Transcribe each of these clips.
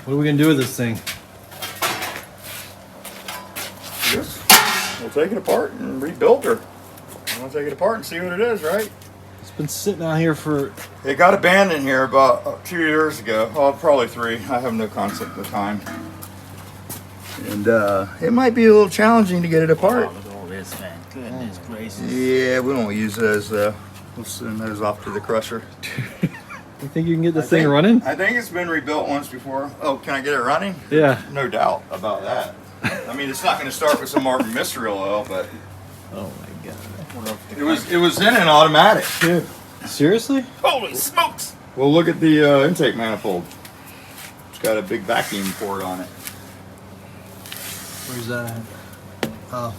What are we gonna do with this thing? We'll take it apart and rebuild her. We'll take it apart and see what it is, right? It's been sitting out here for... It got abandoned here about 2 years ago. Oh, probably 3. I have no concept of time. And it might be a little challenging to get it apart. Oh, look at all this, man. Goodness gracious. Yeah, we won't use those though. We'll send those off to the crusher. You think you can get this thing running? I think it's been rebuilt once before. Oh, can I get it running? Yeah. No doubt about that. I mean, it's not going to start with some Martin Mystery oil, but Oh my god. it was in an automatic too. Seriously? Holy smokes! Well, look at the intake manifold. It's got a big vacuum port on it. Where's that at? Oh.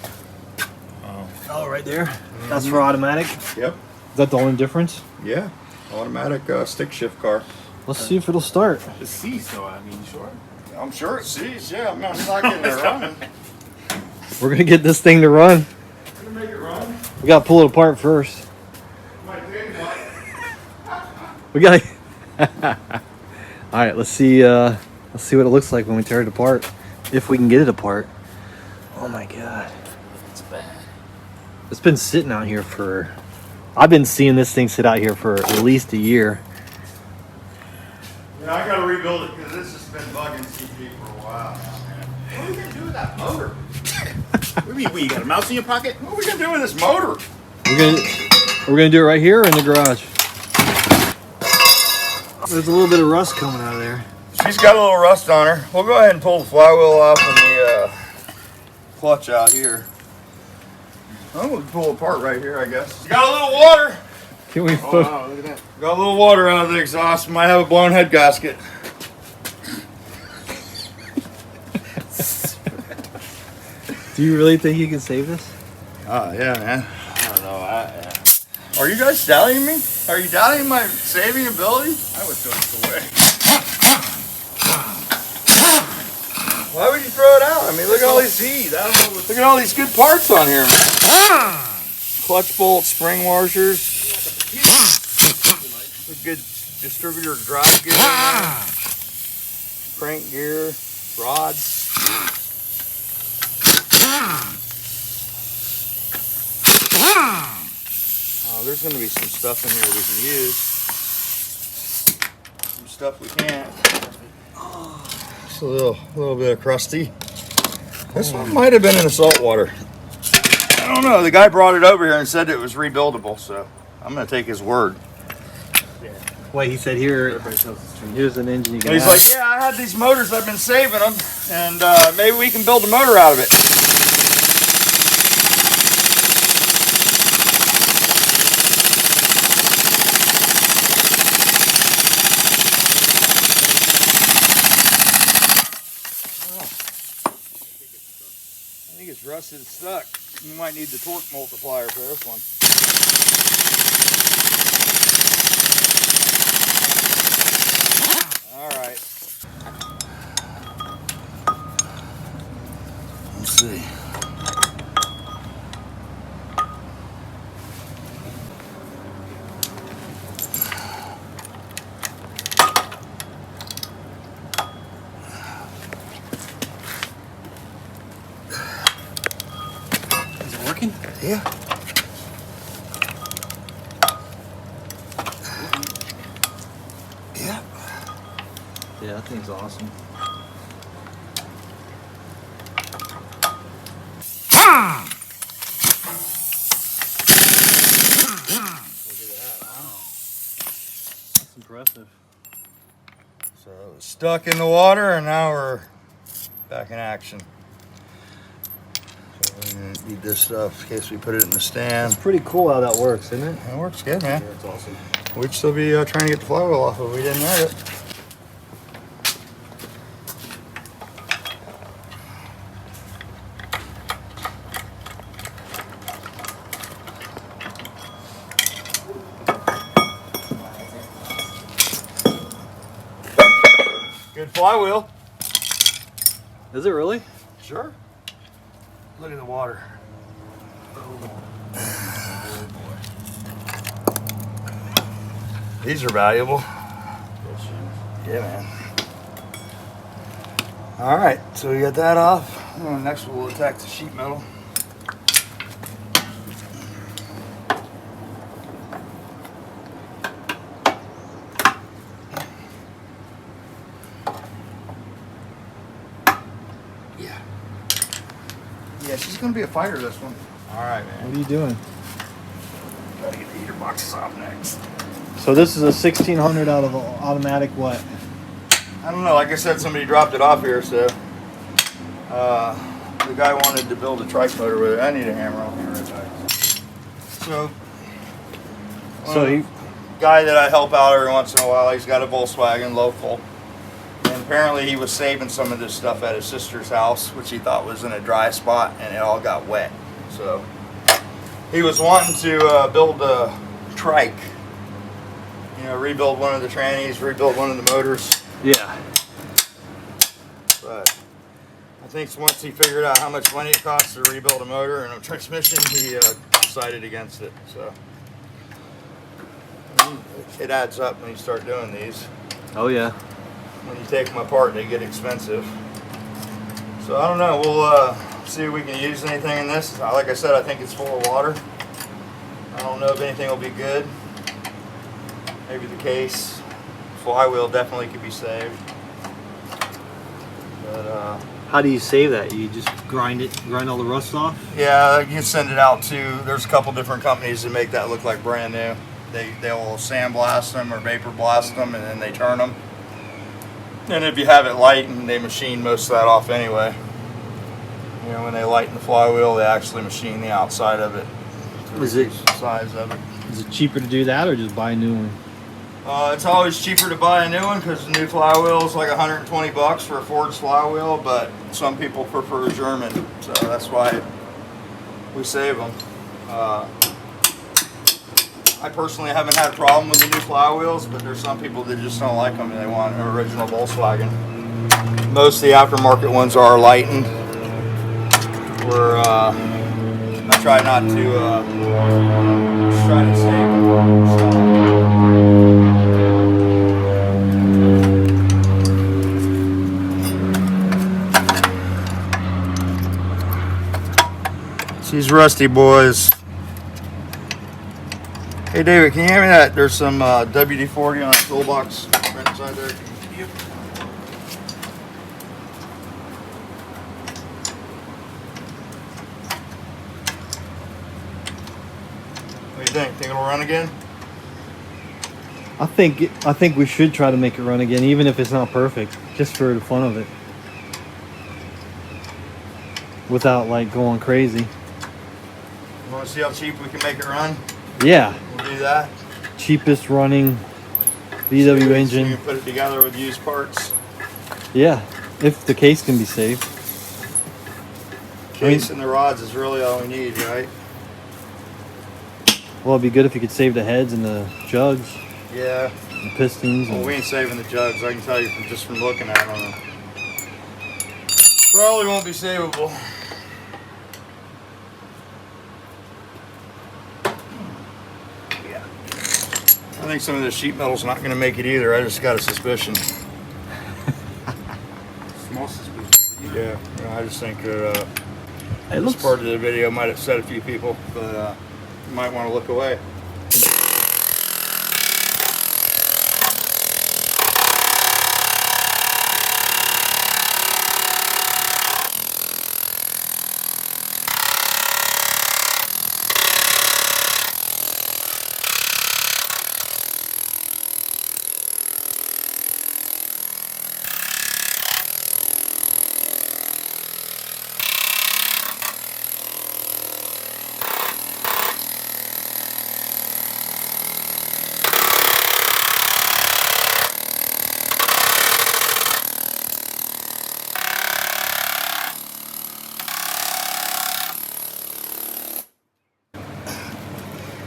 Oh, right there. That's for automatic. Yep. Is that the only difference? Yeah. Automatic stick shift car. Let's see if it'll start. The seas, though, I mean, sure. I'm sure it sees. Yeah, I'm not getting it running. We're gonna get this thing to run. We're gonna make it run. We gotta pull it apart first. Might take one. We gotta. All right, let's see what it looks like when we tear it apart, if we can get it apart. Oh my god, It's bad. it's been sitting out here for. I've been seeing this thing sit out here for at least a year. Yeah, I gotta rebuild it because this has been bugging CP for a while now, man. What are we gonna do with that motor? What do you mean, you got a mouse in your pocket? What are we gonna do with this motor? We're gonna do it right here or in the garage. There's a little bit of rust coming out of there. She's got a little rust on her. We'll go ahead and pull the flywheel off and the clutch out here. Oh, we'll pull it apart right here, I guess. Got a little water. Can we? Oh, wow, look at that. Got a little water out of the exhaust. Might have a blown head gasket. Do you really think you can save this? Oh, yeah, man. I don't know. Are you guys doubting me? Are you doubting my saving ability? I would throw this away. Why would you throw it out? I mean, look at all these seas. I don't know what. look at all these good parts on here, man. Clutch bolts, spring washers. A good distributor drive gear. Crank gear, rods. Oh, there's going to be some stuff in here we can use. Some stuff we can't. Just a little bit of crusty. This one might have been in the salt water. I don't know. The guy brought it over here and said it was rebuildable, so I'm going to take his word. Wait, he said here. Here's an engine you can. And he's have. like, yeah, I had these motors. I've been saving them, and maybe we can build a motor out of it. I think it's rusted stuck. You might need the torque multiplier for this one. All right. Let's see. Is it working? Yeah. Yeah. Yeah, that thing's awesome. That's impressive. So it was stuck in the water, and now we're back in action. So we're gonna need this stuff in case we put it in the stand. It's pretty cool how that works, isn't it? It works good, man. That's awesome. We'd still be trying to get the flywheel off if we didn't have it. Good flywheel. Is it really? Sure. Look at the water. These are valuable. Yeah, man. All right, so we got that off. Next we'll attack the sheet metal. Yeah, she's gonna be a fighter, this one. All right, man. What are you doing? Gotta get the heater boxes off next. So this is a 1600 out of automatic what? I don't know. Like I said, somebody dropped it off here, so the guy wanted to build a trike motor with it. I need a hammer. I'll be right back. So he guy that I help out every once in a while, he's got a Volkswagen local, and apparently he was saving some of this stuff at his sister's house, which he thought was in a dry spot, and it all got wet. So he was wanting to build a trike, you know, rebuild one of the trannies, rebuild one of the motors. Yeah. But I think once he figured out how much money it costs to rebuild a motor and a transmission, he decided against it. So it adds up when you start doing these. Oh yeah. When you take them apart, they get expensive. So I don't know. We'll see if we can use anything in this. Like I said, I think it's full of water. I don't know if anything will be good. Maybe the case. Flywheel definitely could be saved. But how do you save that? You just grind all the rust off? yeah, you can send it out to. There's a couple different companies that make that look like brand new. They'll sandblast them or vapor blast them, and then they turn them. And if you have it light, and they machine most of that off anyway. You know, when they lighten the flywheel, they actually machine the outside of it. Is it the size of it? Is it cheaper to do that or just buy a new one? It's always cheaper to buy a new one because the new flywheel is like $120 for a Ford's flywheel, but some people prefer German, so that's why we save them. I personally haven't had a problem with the new flywheels, but there's some people that just don't like them and they want an original Volkswagen. Most of the aftermarket ones are lightened. I try not to just try to save them. These rusty boys. Hey David, can you hand me that? There's some WD-40 on the toolbox right inside there. Yep. What do you think? Think it'll run again? I think we should try to make it run again, even if it's not perfect, just for the fun of it, without like going crazy. You want to see how cheap we can make it run? Yeah. We'll do that. Cheapest running VW So engine. you can put it together with used parts. Yeah, if the case can be saved. Case and the rods is really all we need, right? Well, it'd be good if you could save the heads and the jugs, Yeah. and pistons. Well, And, we ain't saving the jugs. I can tell you from looking at them. Probably won't be savable. Yeah. I think some of this sheet metal's not going to make it either. I just got a suspicion. Small suspicion. Yeah. I just think that it this looks. part of the video might upset a few people, but you might want to look away.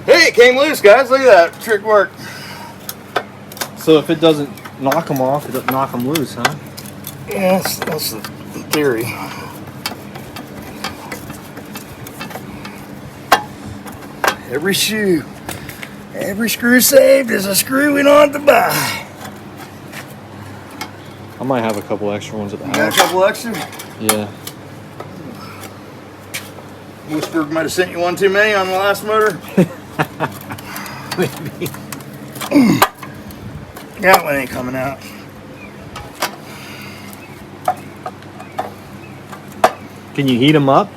Hey, it came loose, guys. Look at that. Trick work. So if it doesn't knock them off, it doesn't knock them loose, huh? Yeah, that's the theory. Every screw saved is a screw we don't have to buy. I might have a couple extra ones at the You got a house. couple extra? Yeah. Whisper might have sent you one too many on the last motor. Maybe. That one ain't coming out. Can you heat them up?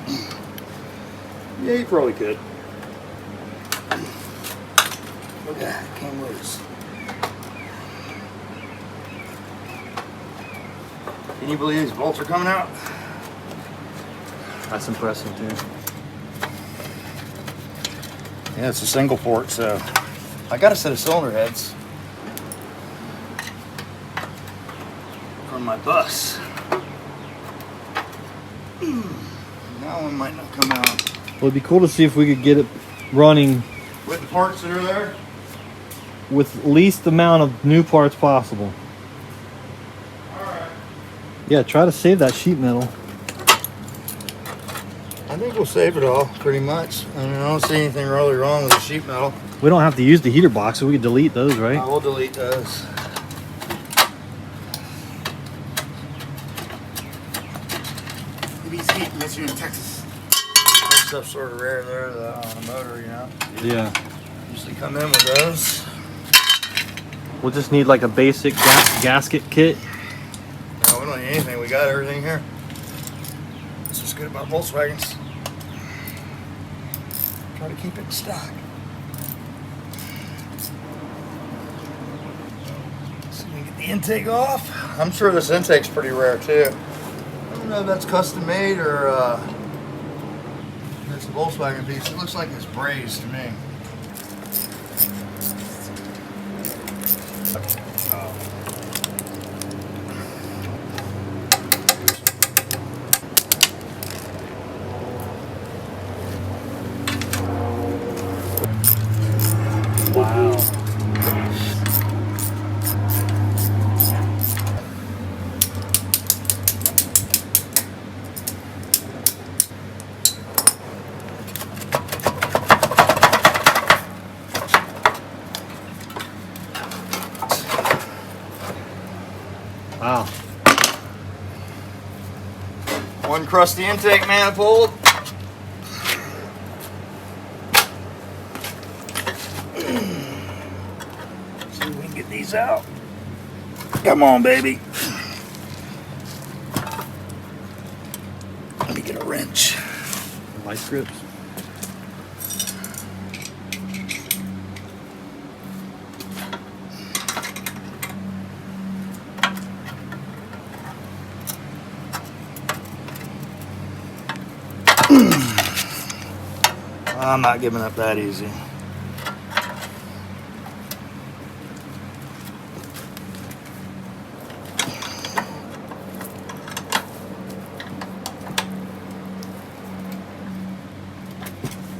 Yeah, you probably could. Look at that, it came loose. Can you believe these bolts are coming out? That's impressive, too. Yeah, it's a single port, so I got a set of cylinder heads on my bus. That one might not come out. Well, it'd be cool to see if we could get it running With the parts that are there? with least amount of new parts possible. Alright. Yeah, try to save that sheet metal. I think we'll save it all, pretty much. I mean, I don't see anything really wrong with the sheet metal. We don't have to use the heater box, so we can delete those, right? I will delete those. Maybe heat unless you're in Texas. That stuff's sort of rare there on a motor, you know. Yeah. Usually come in with those. We'll just need like a basic gasket kit. No, we don't need anything. We got everything here. That's what's good about Volkswagens. Try to keep it in stock. So we can get the intake off. I'm sure this intake's pretty rare too. I don't know if that's custom made or it's a Volkswagen piece. It looks like it's brazed to me. Wow. Wow. One crusty intake manifold. See if we can get these out. Come on, baby. Let me get a wrench. Vice grips. I'm not giving up that easy.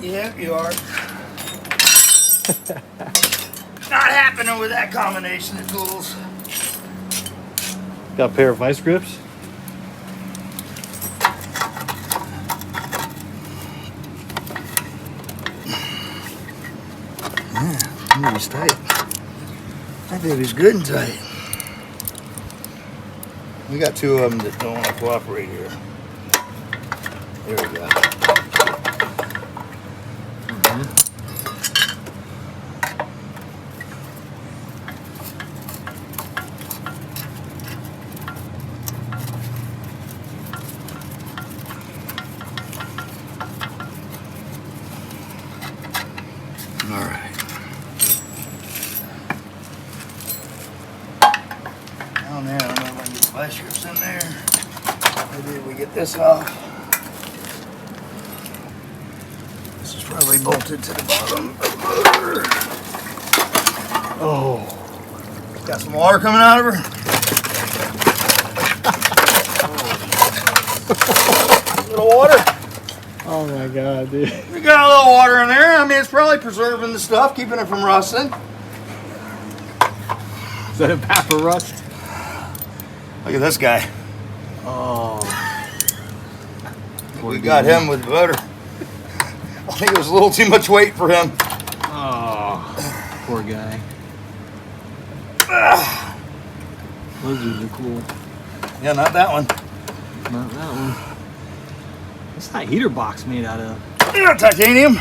Yeah, you are. Not happening with that combination of tools. Got a pair of vice grips. Yeah, baby's tight. That baby's good and tight. We got two of them that don't want to cooperate here. There we go. All right. Oh man, I don't know if I can get the vice grips in there. Maybe if we get this off. This is probably bolted to the bottom of the motor. Oh. Got some water coming out of her. A little water. Oh my god, dude. We got a little water in there. I mean, it's probably preserving the stuff, keeping it from rusting. Is that a Papa Rust? Look at this guy. Oh. We got him with the motor. I think it was a little too much weight for him. Oh. Poor guy. Lizards are cool. Yeah, not that one. Not that one. What's that heater box made out of? Yeah, titanium.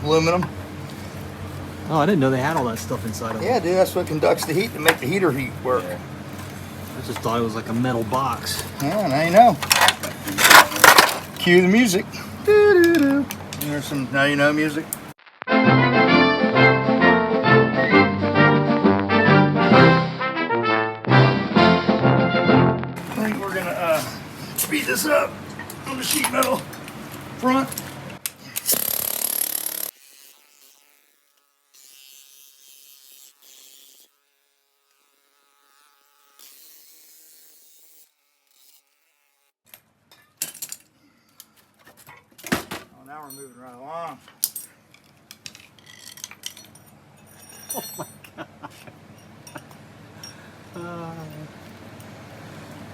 Aluminum. Oh, I didn't know they had all that stuff inside of it. Yeah, dude, that's what conducts the heat to make the heater heat work. I just thought it was like a metal box. Yeah, now you know. Cue the music. Doo-doo-doo. There's some now you know music. I think we're gonna speed this up on the sheet metal front. Oh, now we're moving right along. Oh my god.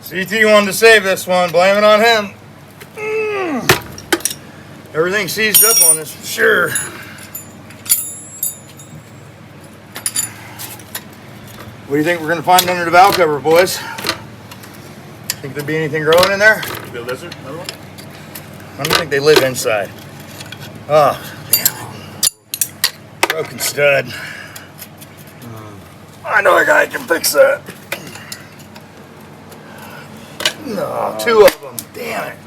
CT wanted to save this one. Blame it on him. Everything's seized up on this for sure. What do you think we're going to find under the valve cover, boys? Think there'd be anything growing in there? The lizard, another one? I don't think they live inside. Oh, damn it. Broken stud. I know a guy can fix that. No, two of them. Damn it.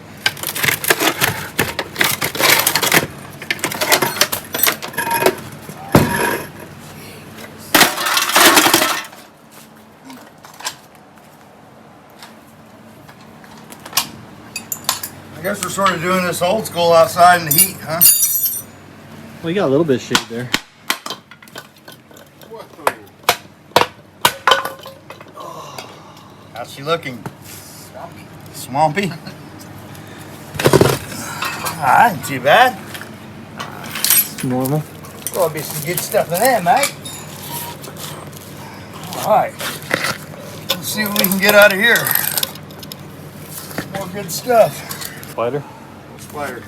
I guess we're sort of doing this old school outside in the heat, huh? Well, you got a little bit of shade there. How's she looking? Swampy. Ain't too bad. It's normal. There'll be some good stuff in there, mate. Alright. Let's see what we can get out of here. More good stuff. Spider. Spider.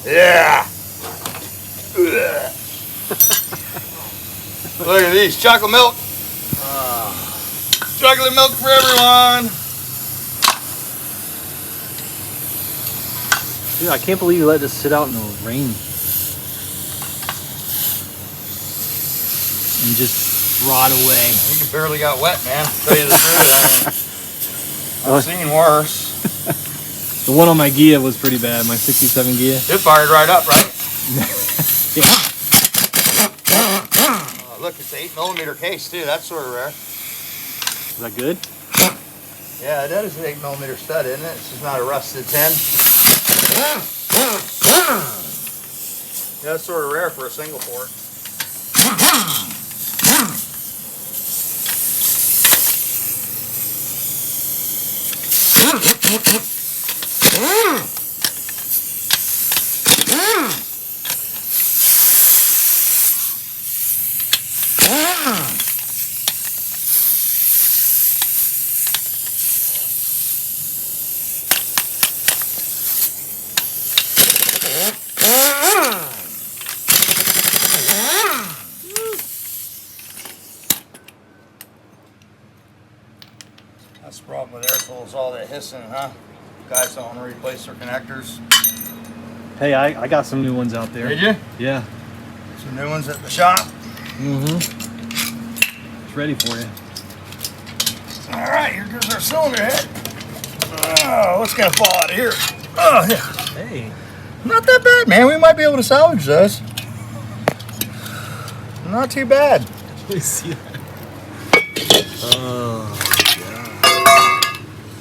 Yeah. Look at these, chocolate milk. Chocolate milk for everyone. Dude, I can't believe you let this sit out in the rain. And just rot away. You barely got wet, man. To tell you the truth. I've seen worse. The one on my Gia was pretty bad, my 67 Gia. It fired right up, right? Yeah. Oh, look, it's an 8mm case too. That's sort of rare. Is that good? Yeah, that is an 8mm stud, isn't it? This is not a rusted 10. Yeah, that's sort of rare for a single port. That's the problem with air tools, all that hissing, huh? Guys don't want to replace their connectors. Hey, I got some new ones out there. Did you? Yeah. Some new ones at the shop. Mm-hmm. It's ready for you. All right, here goes our cylinder head. Oh, what's gonna fall out of here? Oh, yeah. Hey. Not that bad, man. We might be able to salvage those. Not too bad. Let me see that. Oh,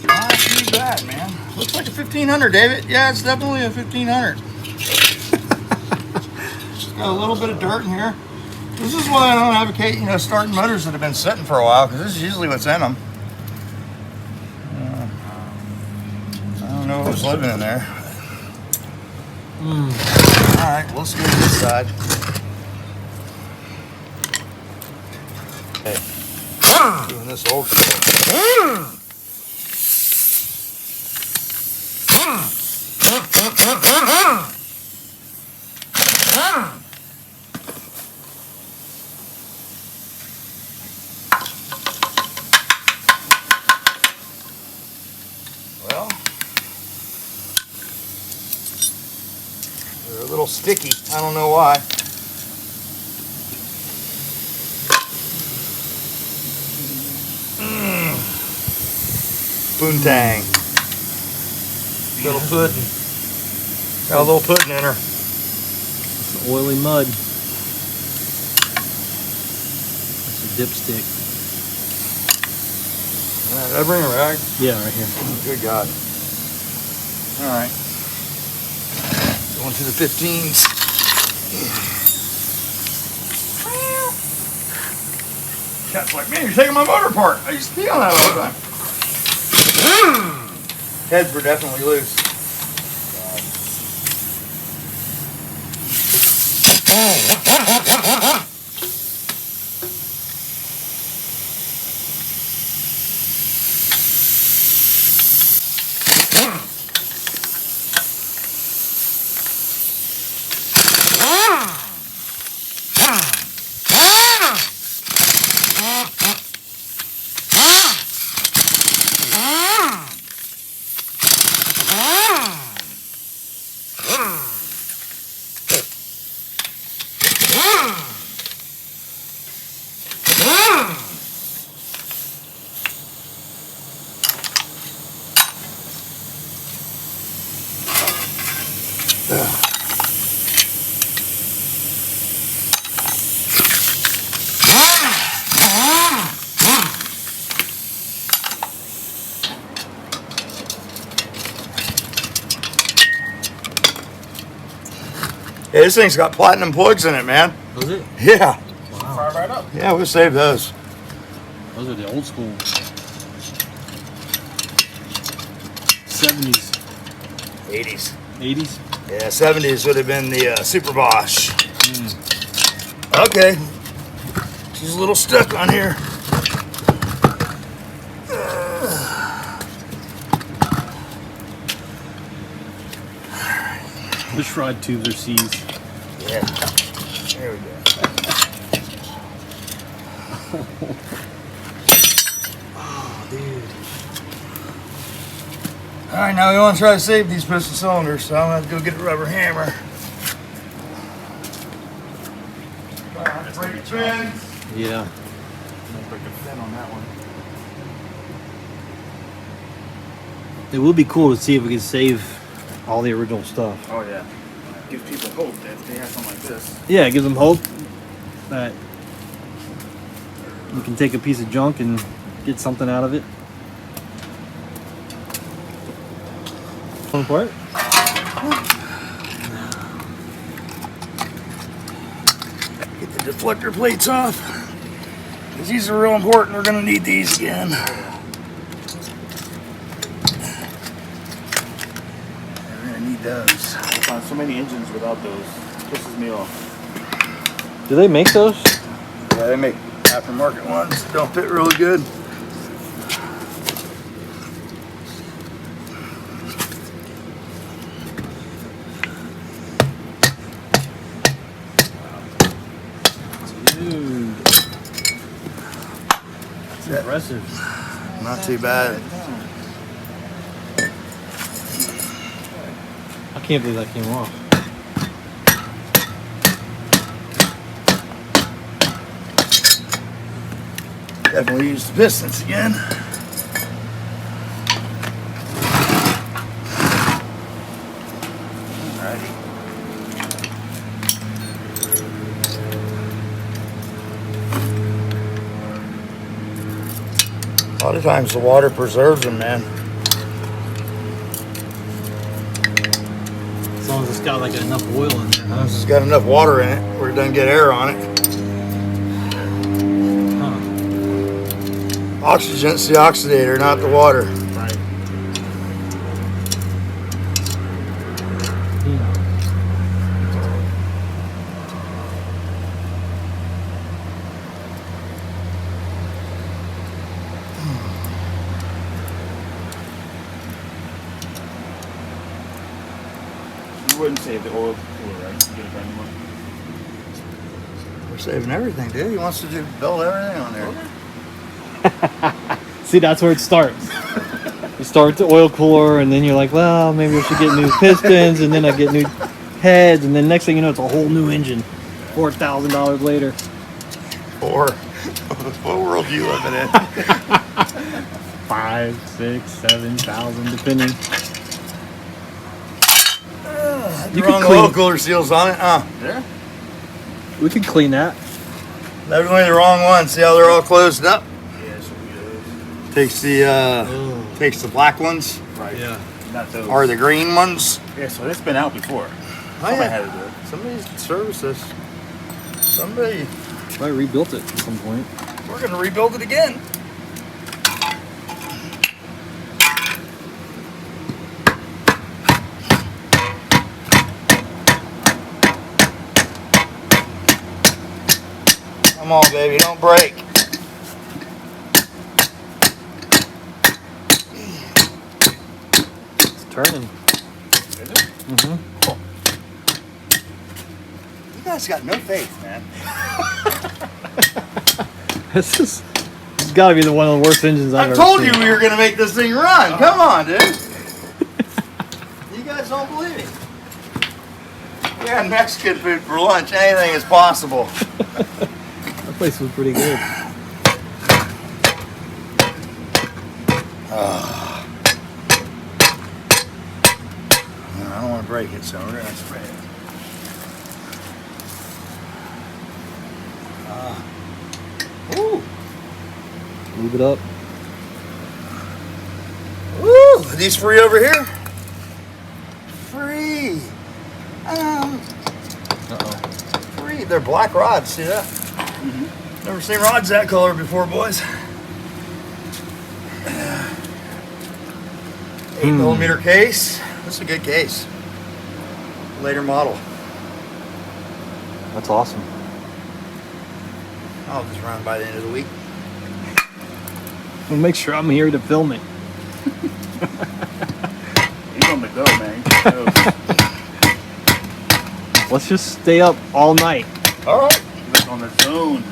Not too bad, man. Looks like a 1500, David. Yeah, it's definitely a 1500. Just got a little bit of dirt in here. This is why I don't advocate, starting motors that have been sitting for a while, because this is usually what's in them. I don't know what was living in there. All right, let's go to this side. Doing this old school. Well, they're a little sticky. I don't know why. Poontang. Little pudding. Got a little pudding in her. Some oily mud. That's a dipstick. Did I bring a rag? Yeah, right here. Good God. All right. Going to the 15s. Cat's like, man, you're taking my motor apart. I used to be on that all the time. Heads were definitely loose. Yeah, this thing's got platinum plugs in it, man. Does it? Yeah. Fire right up. Yeah, we'll save those. Those are the old school 70s, 80s. 80s. Yeah, 70s would have been the Super Bosch. Okay. She's a little stuck on here. Push rod tubes are C's. Yeah. There we go. Oh, dude. All right, now we want to try to save these piston cylinders, so I'm going to have to go get a rubber hammer. Break the fins. Yeah. Break a fin on that one. It would be cool to see if we can save all the original stuff. Oh yeah. Gives people hope that they have something like this. Yeah, it gives them hope that we can take a piece of junk and get something out of it. One part? Get the deflector plates off. Because these are real important. We're going to need these again. We're going to need those. I find so many engines without those. Pisses me off. Do they make those? Yeah, they make aftermarket ones that don't fit really good. Dude. That's impressive. Not too bad. I can't believe that came off. Definitely use the pistons again. Alrighty. A lot of times the water preserves them, man. As long as it's got like enough oil in there. As long as it's got enough water in it where it doesn't get air on it. Oxygen's the oxidator, not the water. Right. wouldn't save the oil cooler, right? You get a brand new one. We're saving everything, dude. He wants to build everything on there. See, that's where it starts. You start with the oil cooler, and then you're like, well, maybe I should get new pistons, and then I get new heads, and then next thing you know, it's a whole new engine. $4,000 later. Or what world are you living in? 5, 6, 7,000, depending. You wrong oil cooler seals on it, huh? Yeah. We could clean that. Definitely the wrong one. See how they're all closed up? Yeah, so we Takes the black ones right. Yeah. Not those. or the green ones. Yeah, so it's been out before. Somebody had to do it. Somebody's serviced this. Somebody. Probably rebuilt it at some point. We're gonna rebuild it again. Come on, baby, don't break. It's turning. Is it? Mm-hmm. You guys got no faith, man. This has got to be one of the worst engines I've I ever told seen. you we were gonna make this thing run. Come on, dude. You guys don't believe me. We had Mexican food for lunch. Anything is possible. That place was pretty good. I don't want to break it, so we're gonna spray it. Ooh. Move it up. Woo! Are these free over here? Free. Uh-oh. Free. They're black rods. See that? Never seen rods that color before, boys. 8mm case. This is a good case. Later model. That's awesome. I'll just run by the end of the week. We'll make sure I'm here to film it. He's on the go, man. He's on the go. Let's just stay up all night. All right. He's on the zone.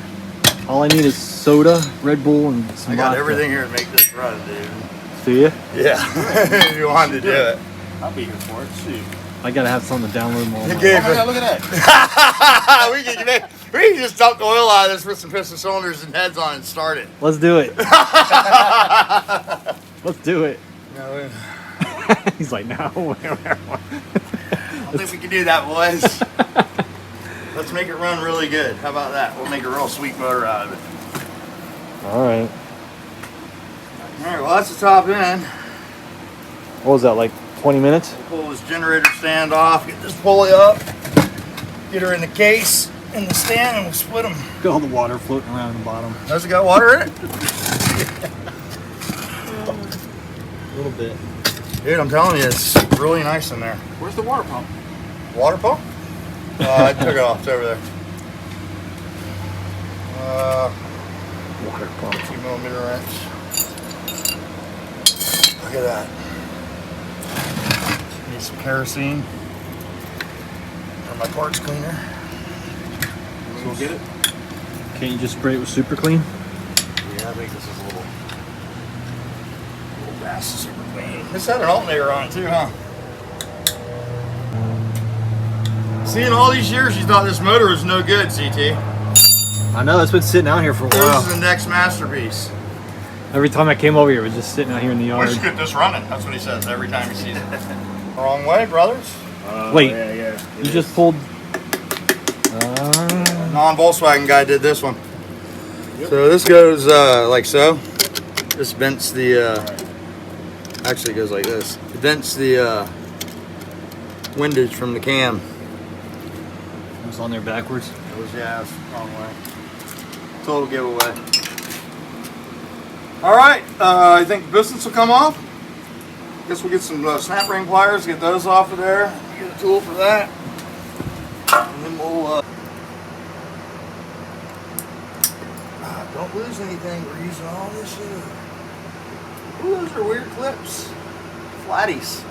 All I need is soda, Red Bull, and some I got vodka. everything here to make this run, dude. See ya? Yeah. If you wanted to do it. I'll be here for it. Shoot. I gotta have something to download more. You Oh gave my God, look at that. we can just dump the oil out of this with some piston cylinders and heads on and start it. Let's do it. Let's do it. No, He's like, no. I don't think we can do that, boys. Let's make it run really good. How about that? We'll make a real sweet motor out of it. All right. All right, well, that's the top end. What was that, like 20 minutes? We'll pull this generator stand off, get this pulley up, get her in the case, in the stand, and we'll split them. Look at all the water floating around the bottom. Does it got water in it? A little bit. Dude, I'm telling you, it's really nice in there. Where's the water pump? Water pump? I took it off. It's over there. Water pump. 2mm wrench. Look at that. Need some kerosene for my parts cleaner. Let's go get it. Can't you just spray it with super clean? Yeah, I think this is a little fast, super clean. This had an alternator on it too, huh? See, in all these years, you thought this motor was no good, CT. I know, it's been sitting out here for a This while. is the next masterpiece. Every time I came over here, it was just sitting out here in the We yard. should get this running. That's what he says every time he sees it. Wrong way, brothers. Wait, Yeah. You just pulled... Non-Volkswagen guy did this one. Yep. So this goes like so. This vents the... Actually, it goes like this. It vents the windage from the cam. It was on there backwards. It was, yeah, it was the wrong way. Total giveaway. All right, I think the pistons will come off. Guess we'll get some snap ring pliers, get those off of there. Get a tool for that. And then we'll... don't lose anything. We're using all this shit. Ooh, those are weird clips. Flatties.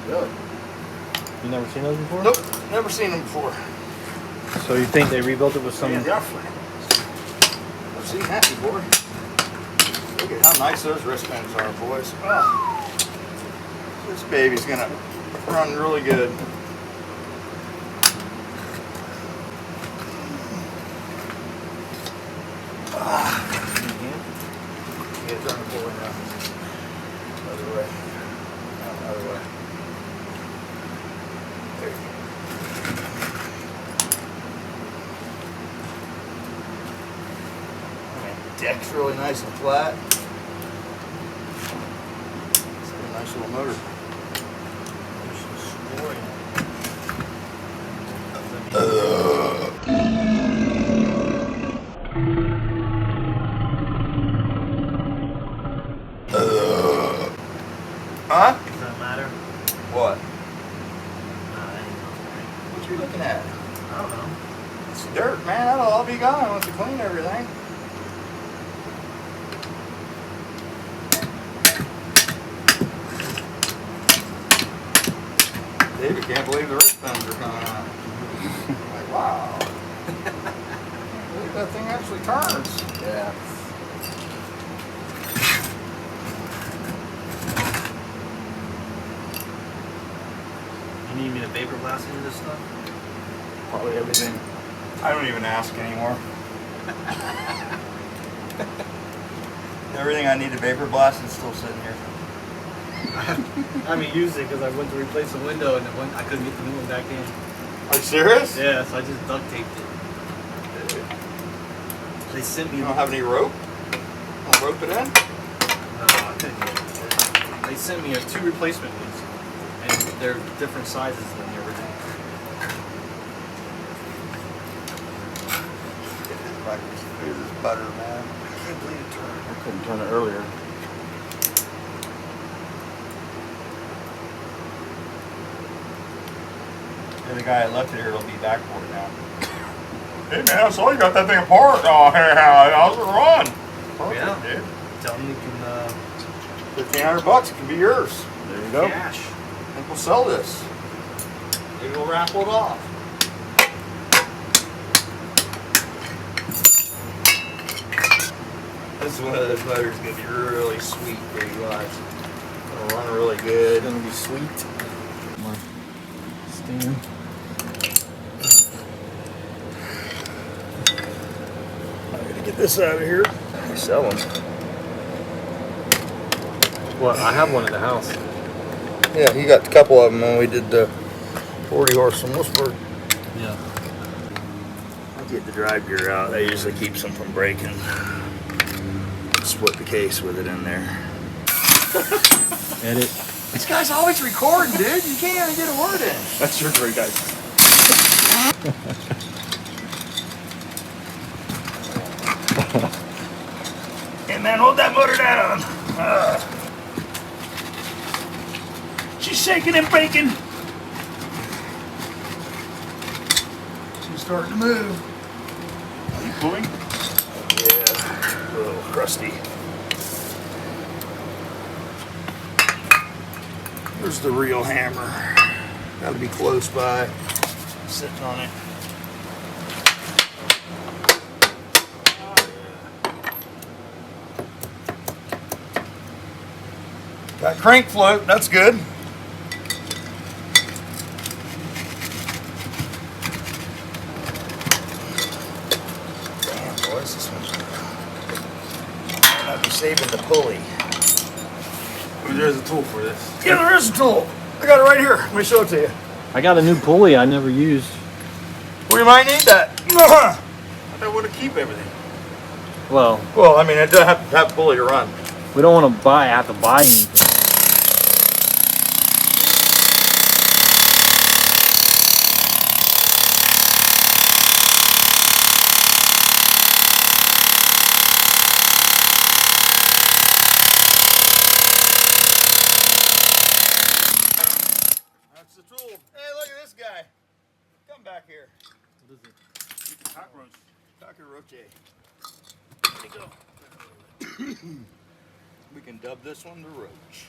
Really? You never seen those before? Nope, never seen them before. So you think they rebuilt it with some? Yeah, definitely. I've seen that before. Look at how nice those wristbands are, boys. Oh. This baby's gonna run really good. Yeah, trying to pull it out. Other way. Other way. There you go. Deck's really nice and flat. It's got a nice little motor. Huh? Does that matter? What? Anymore. What you looking at? I don't know. It's dirt, man. That'll all be gone once you clean everything. David can't believe the wristbands are coming out. Like, wow. Can't believe that thing actually turns. Yeah. You need me to vapor blast into this stuff? Probably everything. I don't even ask anymore. Everything I need to vapor blast is still sitting here. I haven't used it because I went to replace the window and I couldn't get the new one back in. Are you serious? Yeah, so I just duct taped it. They sent me. You don't have any rope? Want to rope it in? No, I couldn't get it. They sent me 2 replacement ones, and they're different sizes than the original. Look at this butter, man. I can't believe it turned. I couldn't turn it earlier. The guy I left it here will be back for it now. Hey man, I saw you got that thing apart. Oh, hey, how's it run? Perfect, Yeah. dude. Tell them you can $1,500, it can be yours. There you go. cash. I think we'll sell this. Maybe we'll raffle it off. This is one of those motors gonna be really sweet for you guys. It'll run really good. It's gonna be sweet. Come on. Steam. I'm gonna get this out of here. We sell them. What? I have one at the house. Yeah, he got a couple of them when we did the 40 horse from Wilsburg. Yeah. I'll get the drive gear out. That usually keeps them from breaking. Split the case with it in there. Edit. This guy's always recording, dude. You can't even get a word in. That's your great guys. Hey man, hold that motor down. She's shaking and breaking. She's starting to move. Are you pulling? Yeah, a little crusty. There's the real hammer. Gotta be close by. Sitting on it. Got crank float, that's good. Damn, boys, this one's might be saving the pulley. There's a tool for this. Yeah, there is a tool. I got it right here. Let me show it to you. I got a new pulley I never used. We might need that. I thought we would keep everything. Well, Well, I mean, it doesn't have to have a pulley to run. we don't want to have to buy anything. That's the tool. Hey, look at this guy. Come back here. What is it? Cockroach. Cockroach. There you go. We can dub this one the Roach.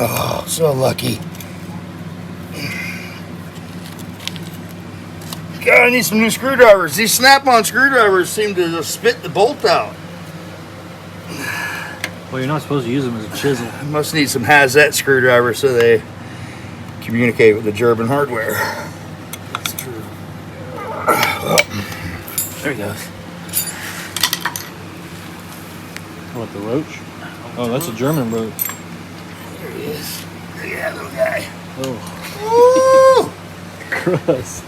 Oh, so lucky. God, I need some new screwdrivers. These snap-on screwdrivers seem to just spit the bolt out. Well, you're not supposed to use them as a chisel. I must need some Hazette screwdrivers so they communicate with the German hardware. That's true. There he goes. What, the roach? Oh, that's a German roach. There he is. Yeah, little guy. Oh. Woo! Gross.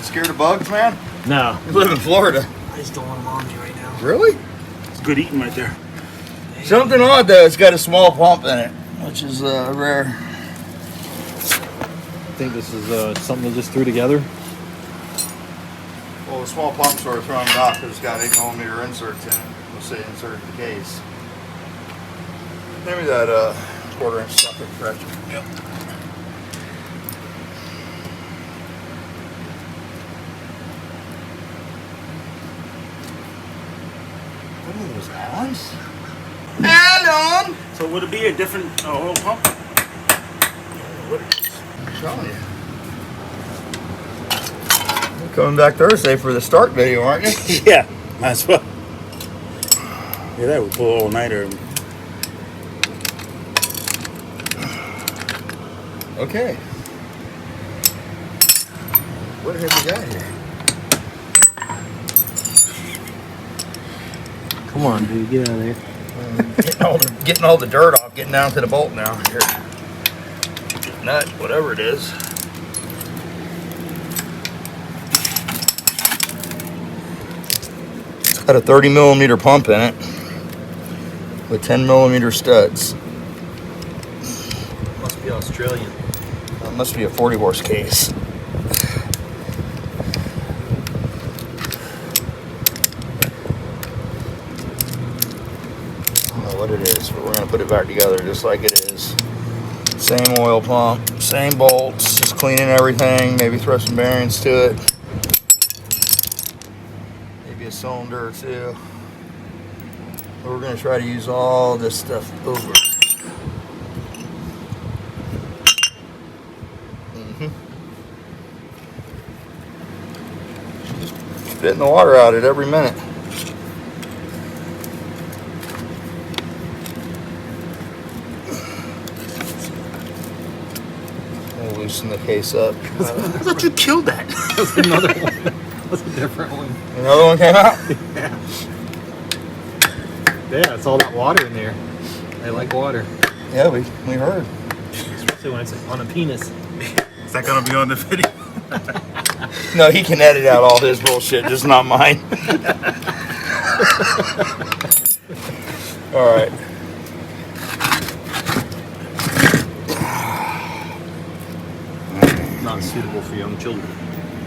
Scared of bugs, man? No. You live in Florida. I just don't want them on me right now. Really? It's good eating right there. Something odd though, it's got a small pump in it, which is rare. I think this is something they just threw together. Well, the small pump sort of thrown it off because it's got 8mm inserts in it. We'll say insert the case. Maybe that 1/4 inch socket pressure. Yep. What are those Allens? Allen! So would it be a different oil pump? I'm showing you. You're coming back Thursday for the start video, aren't you? Yeah, might as well. Yeah, that would pull all nighter. Okay. What have we got here? Come on, dude, get out of there. Getting all the dirt off, getting down to the bolt now. Here. Nut, whatever it is. It's got a 30mm pump in it with 10mm studs. Must be Australian. It must be a 40 horse case. I don't know what it is, but we're going to put it back together just like it is. Same oil pump, same bolts, just cleaning everything, maybe throw some bearings to it. Maybe a cylinder or two. But we're going to try to use all this stuff over. Spitting the water out at every minute. We'll loosen the case up. I thought you killed that. That's another one. That's a different one. Another one came out? Yeah, it's all that water in there. They like water. Yeah, we heard. Especially when it's on a penis. Is that gonna be on the video? No, he can edit out all his bullshit, just not mine. All right. Not suitable for young children.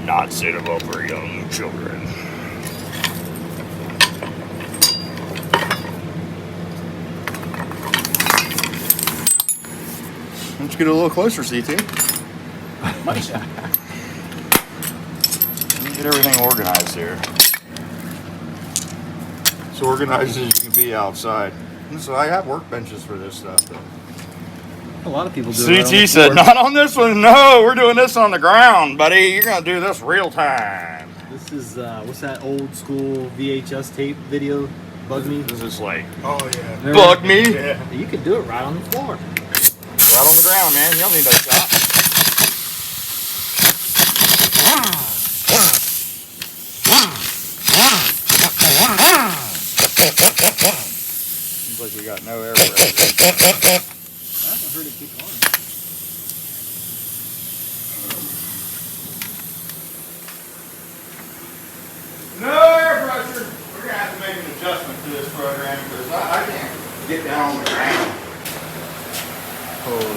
Not suitable for young children. Let's get a little closer, CT. Nice. Get everything organized here. As organized as you can be outside. So I have workbenches for this stuff though. A lot of people do it. CT said, not on this one. No, we're doing this on the ground, buddy. You're going to do this real time. This is, what's that old school VHS tape video? Bug Me? This is like, Oh yeah. Remember? bug me. Yeah. You could do it right on the floor. Right on the ground, man. You don't need no shot. Seems like we got no air pressure. I haven't heard it kick on. No air pressure. We're going to have to make an adjustment to this program because I can't get down on the ground. Oh,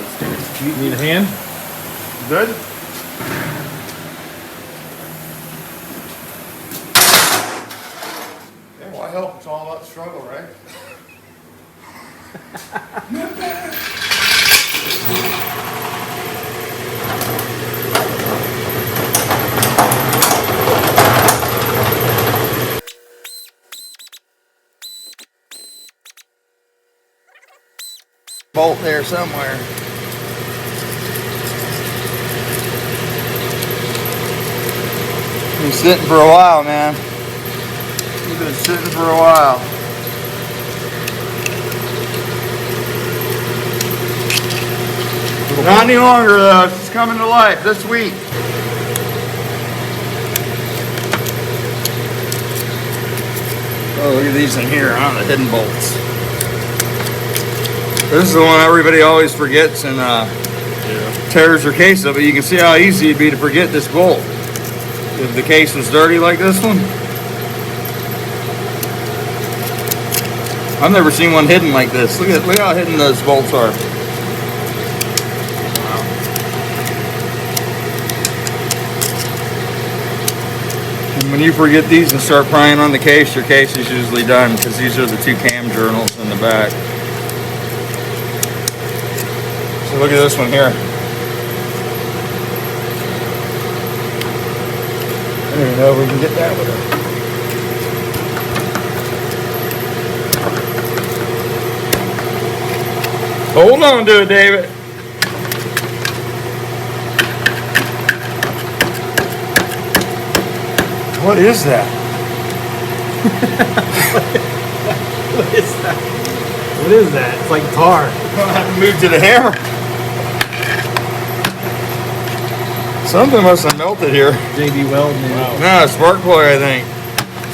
you need a hand? Good? Yeah, why help? It's all about the struggle, right? bolt there somewhere. Been sitting for a while, man. He's been sitting for a while. Not any longer though, it's coming to life this week. Oh, look at these in here, huh? The hidden bolts. This is the one everybody always forgets and tears their case up, but you can see how easy it'd be to forget this bolt if the case was dirty like this one. I've never seen one hidden like this. Look how hidden those bolts are. And when you forget these and start prying on the case, your case is usually done because these are the two cam journals in the back. So look at this one here. I don't even know if we can get that with her. Hold on to it, David. What is that? What is that? What is that? It's like tar. I have to move to the hammer. Something must have melted here. JB Weld, man. No, spark plug, I think.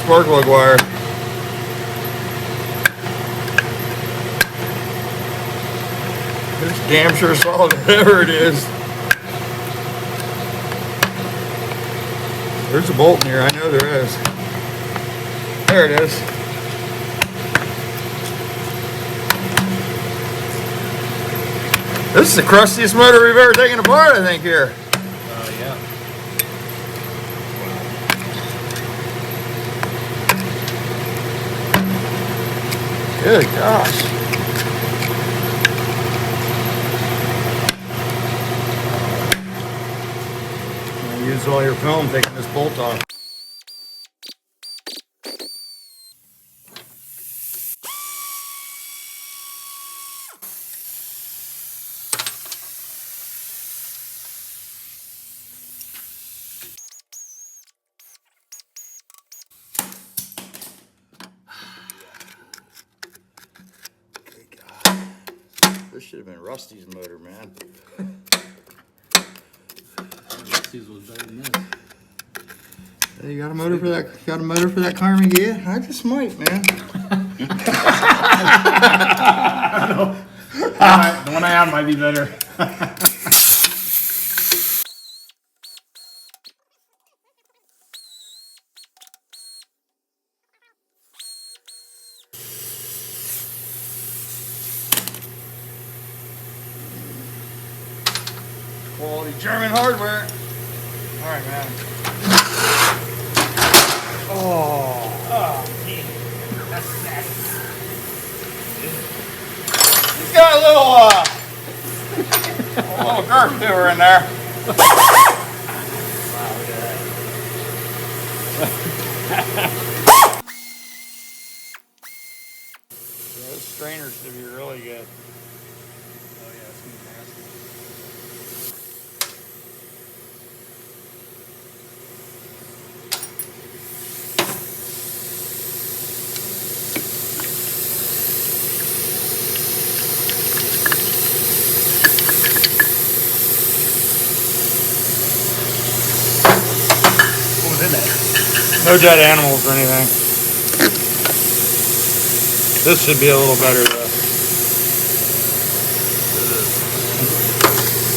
Spark plug wire. It's damn sure solid, whatever it is. There's a bolt in here, I know there is. There it is. This is the crustiest motor we've ever taken apart, I think, here. Yeah. Good gosh. Use all your film taking this bolt off. Good God. This should have been Rusty's motor, man. Was better than this. Hey, you got a motor for that? Got a motor for that Carmen? Yeah, I just might, man. The one I have might be better. Quality German hardware. All right, man. Oh, man. That's sad. He's got a little girth to her in there. Those strainers should be really good. Oh, yeah, it's gonna be nasty. What was in that? No dead animals or anything. This should be a little better though.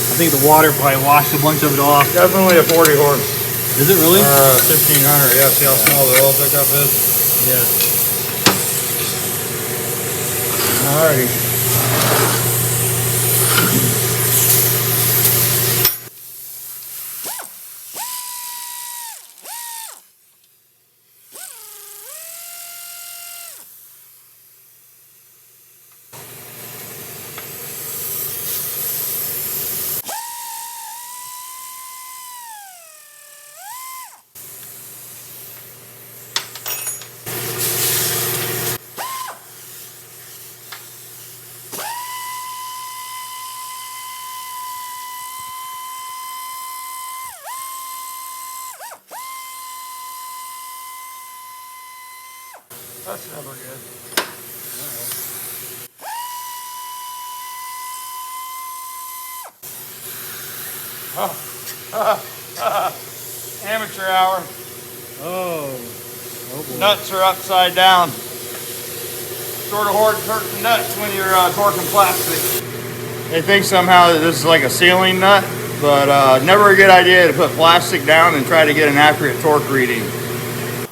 I think the water probably washed a bunch of it off. Definitely a 40 horse. Is it really? 1500. Yeah, see how small the oil pickup is? Yeah. Alrighty. That's never good. Amateur hour. Oh boy. Nuts are upside down. Sort of hurts the nuts when you're torquing plastic. They think somehow that this is like a sealing nut, but never a good idea to put plastic down and try to get an accurate torque reading.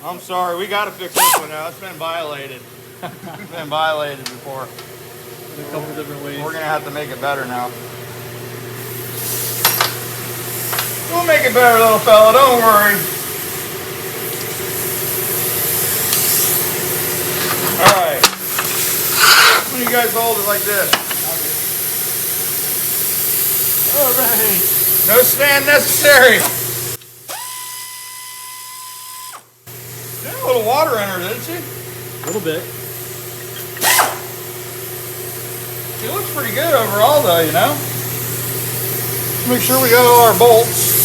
I'm sorry, we got to fix this one now. It's been violated. It's been violated before. In a couple different ways. We're gonna have to make it better now. We'll make it better, little fella, don't worry. Alright. When you guys hold it like this. Alright. No stand necessary. Got a little water in her, didn't she? A little bit. It looks pretty good overall though, you know? Make sure we got all our bolts.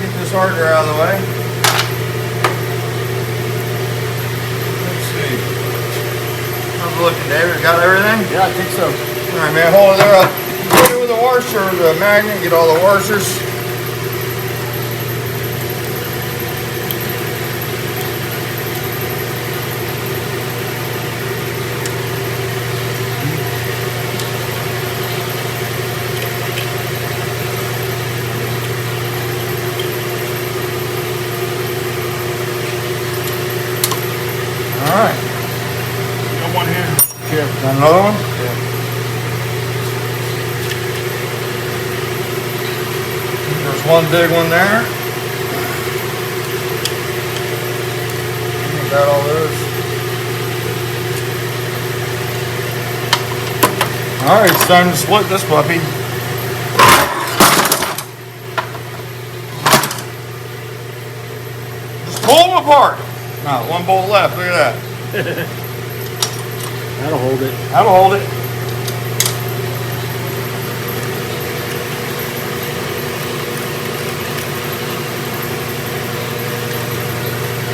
Get this harder out of the way. Let's see. How's it looking, David? Got everything? Yeah, I think so. Alright, man, hold it there up. Put it with the washer or the magnet, get all the washers. Alright. Got one here. Here, got another one? Yeah. There's one big one there. Got all those. Alright, it's time to split this puppy. Just pull them apart. Now, one bolt left, look at that. That'll hold it. That'll hold it.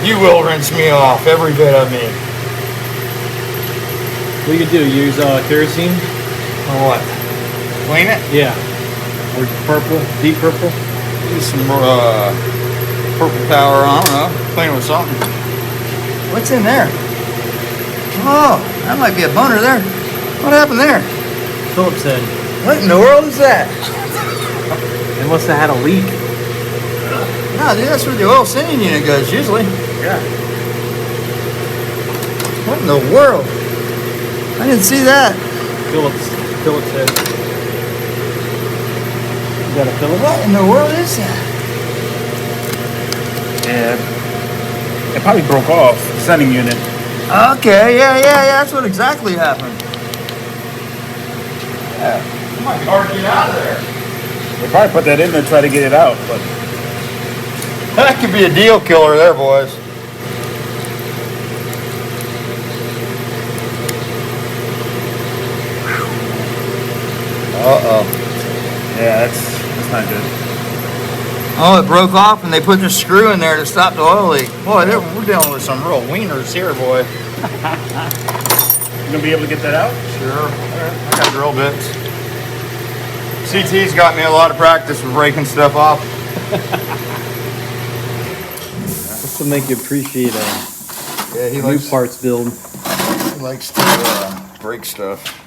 You will rinse me off, every bit of me. What you can do? Use kerosene? Or what? Clean it? Yeah. Or purple, deep purple. Use some purple power, I don't know. Clean it with something. What's in there? Oh, that might be a bunner there. What happened there? Phillips head. What in the world is that? It must have had a leak. No, dude, that's where the oil sending unit goes usually. Yeah. What in the world? I didn't see that. Phillips head. You got a Phillips? What in the world is that? Yeah. It probably broke off the sending unit. Okay, yeah, that's what exactly happened. Yeah, it might be hard to get out of there. They probably put that in there to try to get it out, but That could be a deal killer there, boys. yeah, that's not good. Oh, it broke off and they put the screw in there to stop the oil leak. Boy, we're dealing with some real wieners here, boy. You gonna be able to get that out? Sure. I got drill bits. CT's got me a lot of practice with breaking stuff off. Just to make you appreciate Yeah, he new parts build. He likes to break stuff.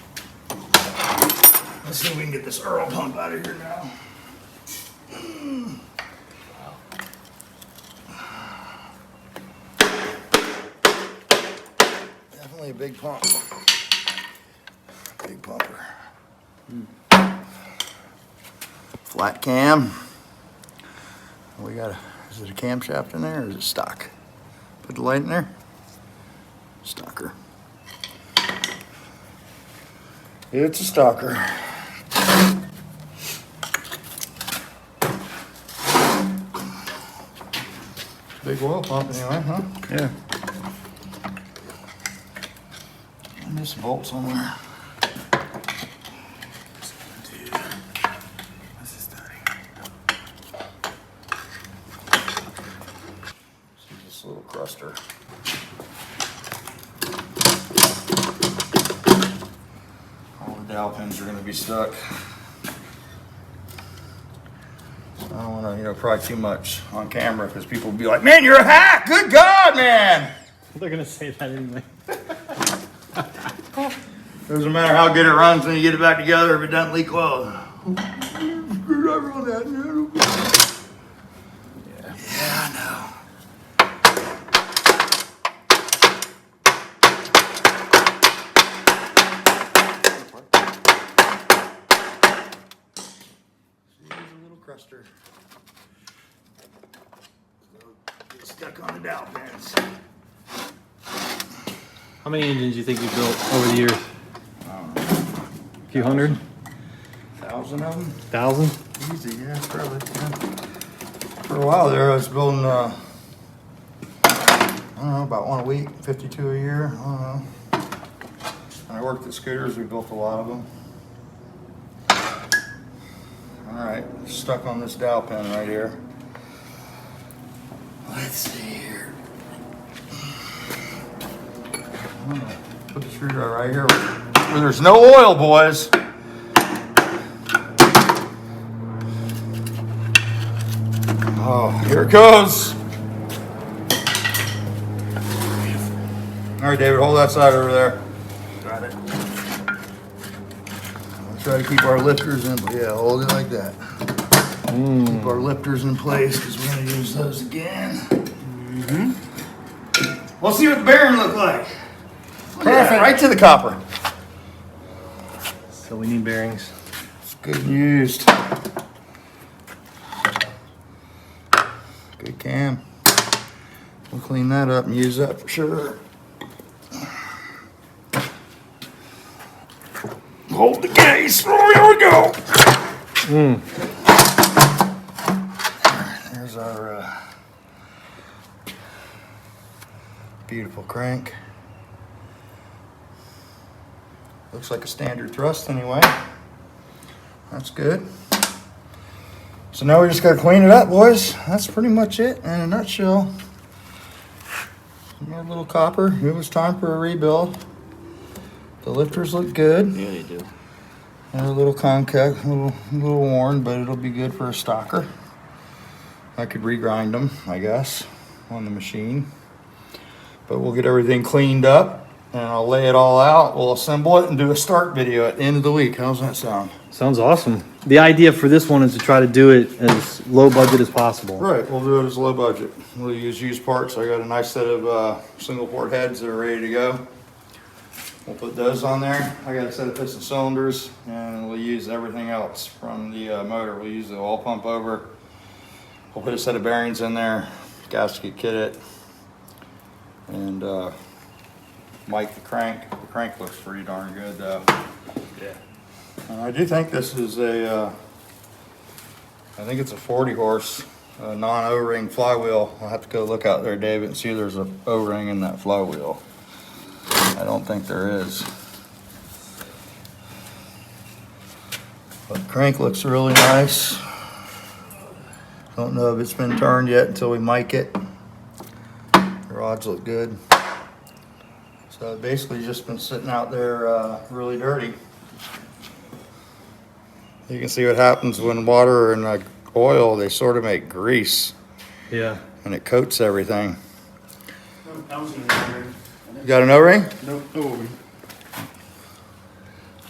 Let's see if we can get this Earl pump out of here now. Definitely a big pump. Big pumper. Flat cam. We got is it a camshaft in there or is it stock? Put the light in there. Stalker. It's a stalker. Big oil pump anyway, huh? Yeah. And there's some bolts on there. This little cruster. All the dowel pins are going to be stuck. I don't want to, pry too much on camera because people will be like, "Man, you're a hack! Good God, man!" They're gonna say that anyway. Doesn't matter how good it runs when you get it back together if it doesn't leak well. Screwdriver on that. Yeah, I know. See, there's a little cruster. Get stuck on the dowel pins. How many engines do you think you built over the years? A few hundred? 1,000 of them? 1,000? Easy, yeah, probably. Yeah. For a while there, I was building, I don't know, about one a week, 52 a year. I don't know. When I worked at Scooters, we built a lot of them. All right, stuck on this dowel pin right here. Let's see here. Put the screwdriver right here where there's no oil, boys. Oh, here it goes. All right, David, hold that side over there. Got it. I'll try to keep our lifters in. Yeah, hold it like that. Keep our lifters in place because we're going to use those again. We'll see what the bearing look like. Perfect. Right to the copper. So we need bearings. It's good and used. Good cam. We'll clean that up and use that for sure. Hold the case. Oh, here we go. There's our beautiful crank. Looks like a standard thrust anyway. That's good. So now we just got to clean it up, boys. That's pretty much it in a nutshell. More little copper. It was time for a rebuild. The lifters look good. Yeah, they do. They're a little concact, a little worn, but it'll be good for a stocker. I could regrind them, I guess, on the machine. But we'll get everything cleaned up. And I'll lay it all out, we'll assemble it, and do a start video at the end of the week. How's that sound? Sounds awesome. The idea for this one is to try to do it as low budget as possible. Right, we'll do it as low budget. We'll use used parts. I got a nice set of single port heads that are ready to go. We'll put those on there. I got a set of piston cylinders, and we'll use everything else from the motor. We'll use the oil pump over. We'll put a set of bearings in there, gasket kit it, and Mike the crank. The crank looks pretty darn good though. Yeah. I do think this is I think it's a 40 horse non-O-ring flywheel. I'll have to go look out there, David, and see if there's an O-ring in that flywheel. I don't think there is. But the crank looks really nice. Don't know if it's been turned yet until we mic it. The rods look good. So basically just been sitting out there really dirty. You can see what happens when water and oil, they sort of make grease. Yeah. And it coats everything. No, You got an O-ring? no O-ring.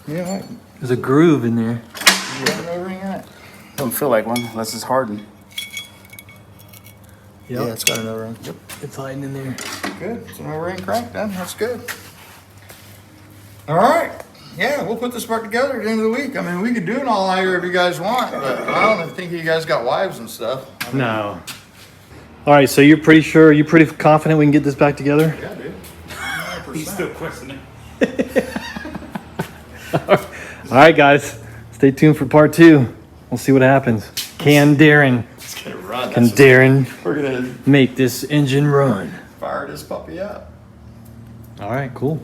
Yeah, There's a groove in there. you got an O-ring in it? Don't feel like one unless it's hardened. Yeah, it's got an O-ring. Yep. It's hiding in there. Good. It's an O-ring crank then. That's good. All right. Yeah, we'll put this part together at the end of the week. I mean, we could do it all night if you guys want, but I don't think you guys got wives and stuff. I mean, No. All right, so you're pretty confident we can get this back together? Yeah, dude. 100%. He's still questioning. All right, guys, stay tuned for part 2. We'll see what happens. Can Darren We're going to make this engine run? fire this puppy up. All right, cool.